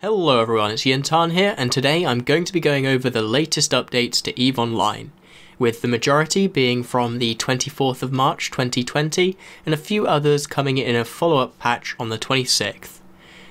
Hello everyone, it's Jin'taan here, and today I'm going to be going over the latest updates to EVE Online, with the majority being from the 24th of March 2020, and a few others coming in a follow-up patch on the 26th.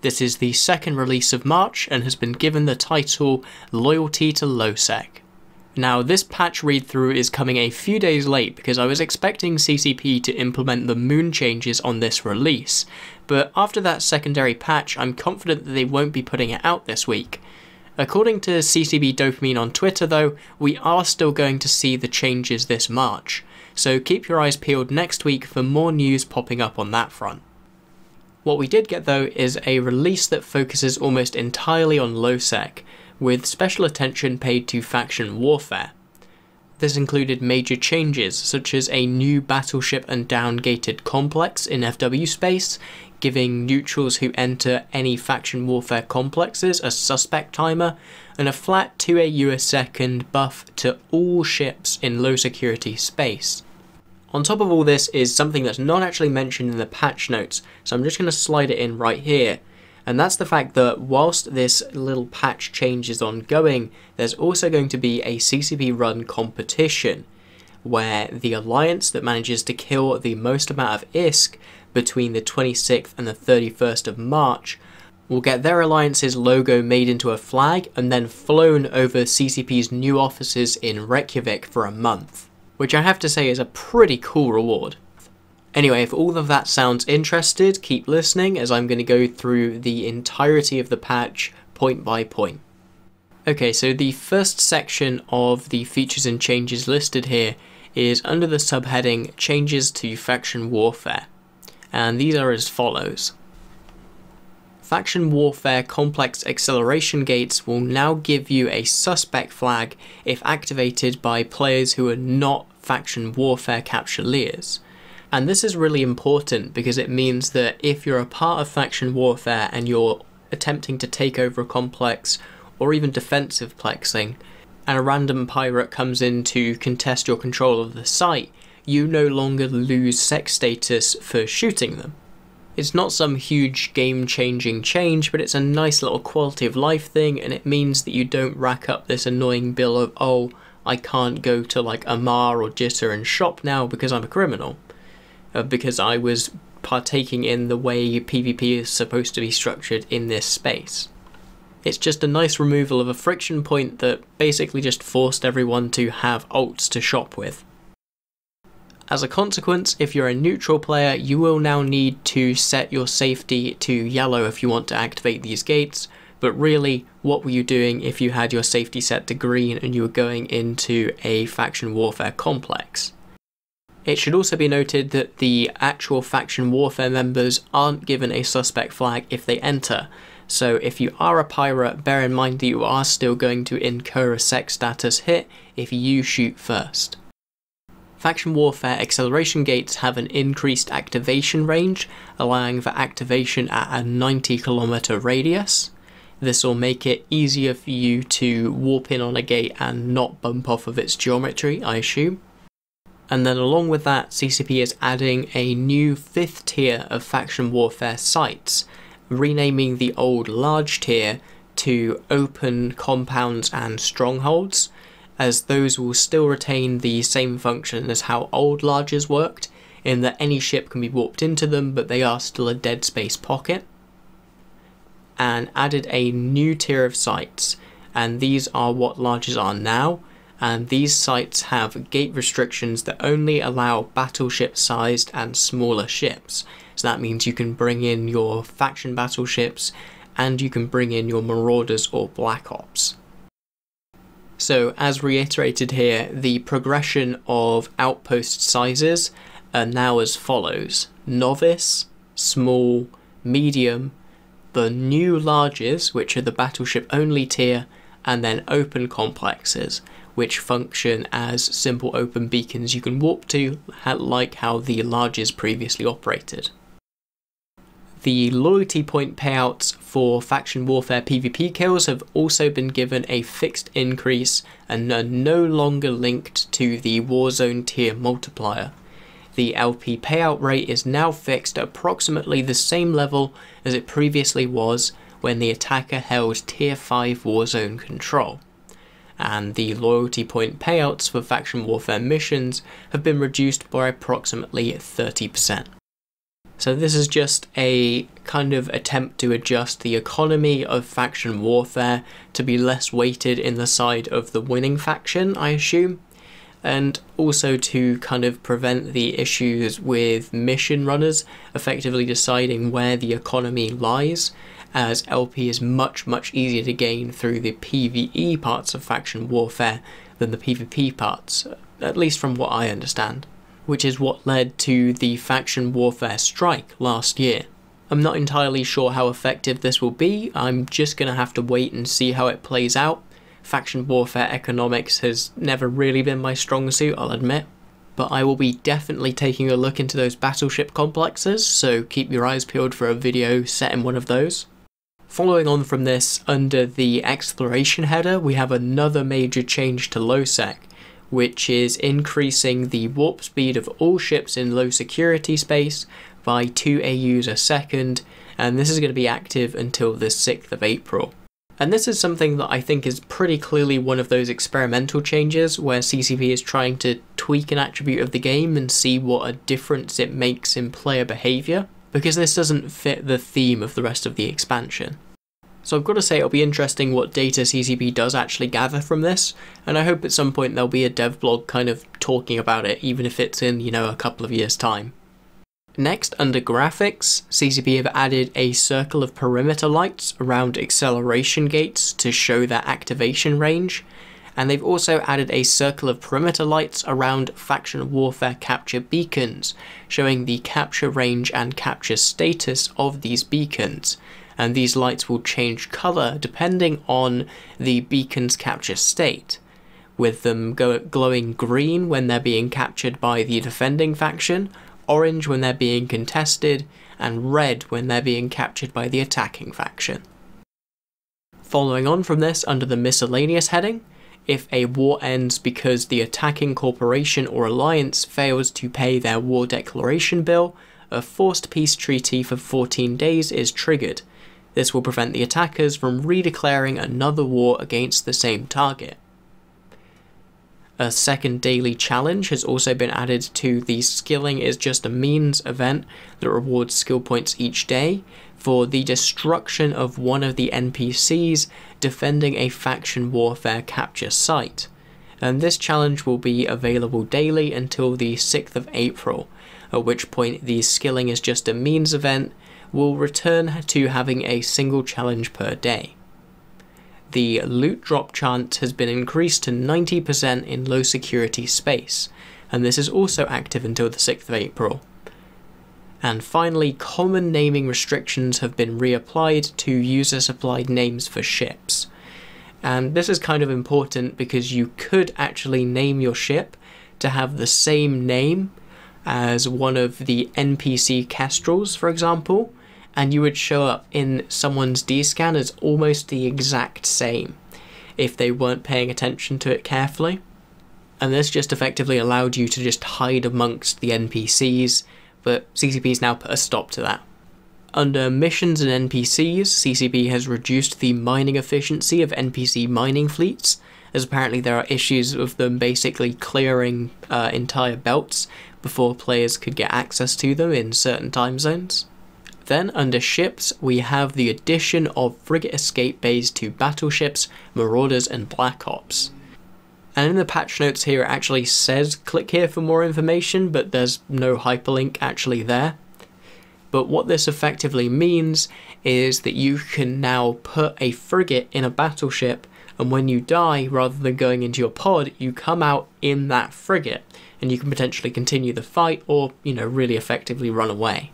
This is the second release of March, and has been given the title Loyalty to Lowsec. Now, this patch read-through is coming a few days late because I was expecting CCP to implement the moon changes on this release, but after that secondary patch, I'm confident that they won't be putting it out this week. According to CCB Dopamine on Twitter though, we are still going to see the changes this March, so keep your eyes peeled next week for more news popping up on that front. What we did get though is a release that focuses almost entirely on Lowsec, with special attention paid to faction warfare. This included major changes such as a new battleship and down-gated complex in FW space, giving neutrals who enter any faction warfare complexes a suspect timer, and a flat 2 AU a second buff to all ships in low security space. On top of all this is something that's not actually mentioned in the patch notes, so I'm just going to slide it in right here. And that's the fact that whilst this little patch change is ongoing, there's also going to be a CCP run competition, where the alliance that manages to kill the most amount of ISK between the 26th and the 31st of March will get their alliance's logo made into a flag and then flown over CCP's new offices in Reykjavik for a month, which I have to say is a pretty cool reward. Anyway, if all of that sounds interested, keep listening as I'm going to go through the entirety of the patch point by point. Okay, so the first section of the features and changes listed here is under the subheading Changes to Faction Warfare, and these are as follows. Faction Warfare Complex Acceleration Gates will now give you a suspect flag if activated by players who are not Faction Warfare Capsuleers. And this is really important because it means that if you're a part of faction warfare and you're attempting to take over a complex or even defensive plexing, and a random pirate comes in to contest your control of the site, you no longer lose sec status for shooting them. It's not some huge game-changing change, but it's a nice little quality of life thing, and it means that you don't rack up this annoying bill of, oh, I can't go to like Amar or Jitter and shop now because I'm a criminal. Because I was partaking in the way PvP is supposed to be structured in this space. It's just a nice removal of a friction point that basically just forced everyone to have ults to shop with. As a consequence, if you're a neutral player, you will now need to set your safety to yellow if you want to activate these gates, but really, what were you doing if you had your safety set to green and you were going into a faction warfare complex? It should also be noted that the actual faction warfare members aren't given a suspect flag if they enter, so if you are a pirate, bear in mind that you are still going to incur a sec status hit if you shoot first. Faction warfare acceleration gates have an increased activation range, allowing for activation at a 90km radius. This will make it easier for you to warp in on a gate and not bump off of its geometry, I assume. And then along with that, CCP is adding a new 5th tier of faction warfare sites, renaming the old large tier to open compounds and strongholds, as those will still retain the same function as how old larges worked, in that any ship can be warped into them, but they are still a dead space pocket. And added a new tier of sites, and these are what larges are now. And these sites have gate restrictions that only allow battleship-sized and smaller ships. So that means you can bring in your faction battleships, and you can bring in your Marauders or Black Ops. So, as reiterated here, the progression of outpost sizes are now as follows: Novice, Small, Medium, the new Larges, which are the battleship-only tier, and then Open Complexes, which function as simple open beacons you can warp to, like how the larges previously operated. The loyalty point payouts for faction warfare PvP kills have also been given a fixed increase and are no longer linked to the Warzone tier multiplier. The LP payout rate is now fixed at approximately the same level as it previously was, when the attacker held Tier 5 Warzone control. And the loyalty point payouts for faction warfare missions have been reduced by approximately 30%. So this is just a kind of attempt to adjust the economy of faction warfare to be less weighted in the side of the winning faction, I assume, and also to kind of prevent the issues with mission runners effectively deciding where the economy lies, as LP is much easier to gain through the PvE parts of faction warfare than the PvP parts, at least from what I understand, which is what led to the faction warfare strike last year. I'm not entirely sure how effective this will be. I'm just going to have to wait and see how it plays out. Faction warfare economics has never really been my strong suit, I'll admit, but I will be definitely taking a look into those battleship complexes, so keep your eyes peeled for a video set in one of those. Following on from this, under the exploration header, we have another major change to Lowsec, which is increasing the warp speed of all ships in low security space by 2 AUs a second, and this is going to be active until the 6th of April. And this is something that I think is pretty clearly one of those experimental changes where CCP is trying to tweak an attribute of the game and see what a difference it makes in player behaviour, because this doesn't fit the theme of the rest of the expansion. So I've got to say it'll be interesting what data CCP does actually gather from this, and I hope at some point there'll be a dev blog kind of talking about it, even if it's in, a couple of years' time. Next, under graphics, CCP have added a circle of perimeter lights around acceleration gates to show their activation range, and they've also added a circle of perimeter lights around faction warfare capture beacons, showing the capture range and capture status of these beacons, and these lights will change colour depending on the beacon's capture state, with them glowing green when they're being captured by the defending faction, orange when they're being contested, and red when they're being captured by the attacking faction. Following on from this, under the miscellaneous heading, if a war ends because the attacking corporation or alliance fails to pay their war declaration bill, a forced peace treaty for 14 days is triggered. This will prevent the attackers from redeclaring another war against the same target. A second daily challenge has also been added to the Skilling is Just a Means event that rewards skill points each day for the destruction of one of the NPCs defending a faction warfare capture site. And this challenge will be available daily until the 6th of April, at which point the Skilling is Just a Means event will return to having a single challenge per day. The loot drop chance has been increased to 90% in low security space, and this is also active until the 6th of April. And finally, common naming restrictions have been reapplied to user supplied names for ships. And this is kind of important because you could actually name your ship to have the same name as one of the NPC Kestrels, for example, and you would show up in someone's D-scan as almost the exact same if they weren't paying attention to it carefully. And this just effectively allowed you to just hide amongst the NPCs, but CCP's now put a stop to that. Under missions and NPCs, CCP has reduced the mining efficiency of NPC mining fleets, as apparently there are issues of them basically clearing entire belts before players could get access to them in certain time zones. Then, under ships, we have the addition of frigate escape bays to battleships, marauders, and black ops. And in the patch notes here, it actually says click here for more information, but there's no hyperlink actually there. But what this effectively means is that you can now put a frigate in a battleship, and when you die, rather than going into your pod, you come out in that frigate, and you can potentially continue the fight or, really effectively run away.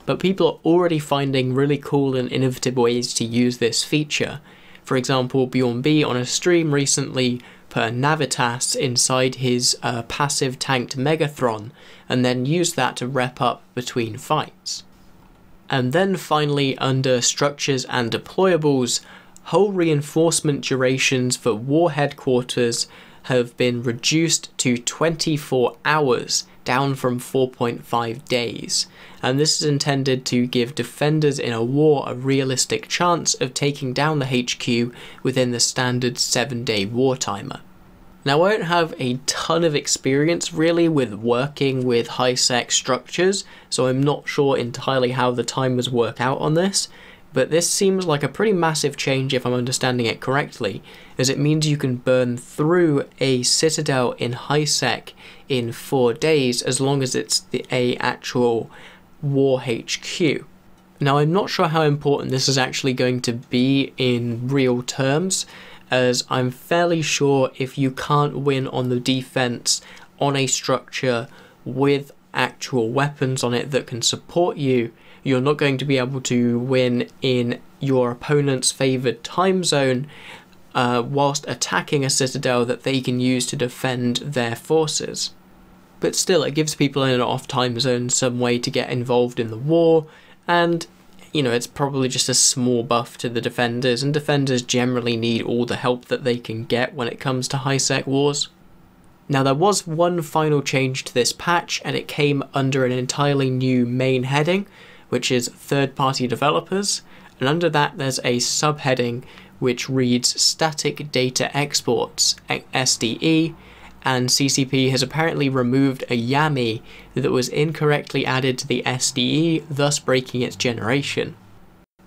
But people are already finding really cool and innovative ways to use this feature. For example, Bjorn B on a stream recently put a Navitas inside his passive tanked Megathron and then used that to rep up between fights. And then finally, under structures and deployables, hull reinforcement durations for war headquarters have been reduced to 24 hours down from 4.5 days, and this is intended to give defenders in a war a realistic chance of taking down the HQ within the standard 7-day war timer. Now, I don't have a ton of experience really with working with high-sec structures, so I'm not sure entirely how the timers work out on this, but this seems like a pretty massive change if I'm understanding it correctly, as it means you can burn through a citadel in high-sec in 4 days as long as it's a actual war HQ. Now, I'm not sure how important this is actually going to be in real terms, as I'm fairly sure if you can't win on the defense on a structure with actual weapons on it that can support you, you're not going to be able to win in your opponent's favoured time zone whilst attacking a citadel that they can use to defend their forces. But still, it gives people in an off time zone some way to get involved in the war, and you know, it's probably just a small buff to the defenders, and defenders generally need all the help that they can get when it comes to high-sec wars. Now, there was one final change to this patch, and it came under an entirely new main heading, which is third-party developers, and under that there's a subheading which reads Static Data Exports, SDE, and CCP has apparently removed a YAMI that was incorrectly added to the SDE, thus breaking its generation.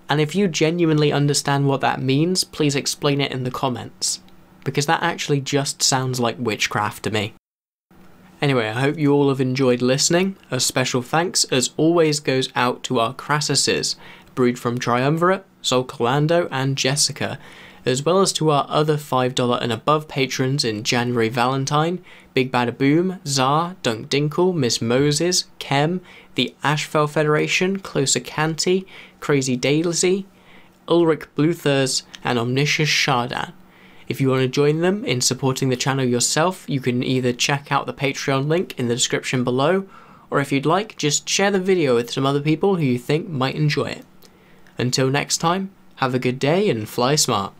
And if you genuinely understand what that means, please explain it in the comments, because that actually just sounds like witchcraft to me. Anyway, I hope you all have enjoyed listening. A special thanks, as always, goes out to our Crassuses, Brood from Triumvirate, Zolcolando, and Jessica, as well as to our other $5 and above patrons in January Valentine, Big Bada Boom, Czar, Dunk Dinkle, Miss Moses, Kem, the Ashfell Federation, Closer Canty, Crazy Daisy, Ulrich Bluthers, and Omniscious Shardan. If you want to join them in supporting the channel yourself, you can either check out the Patreon link in the description below, or if you'd like, just share the video with some other people who you think might enjoy it. Until next time, have a good day and fly smart.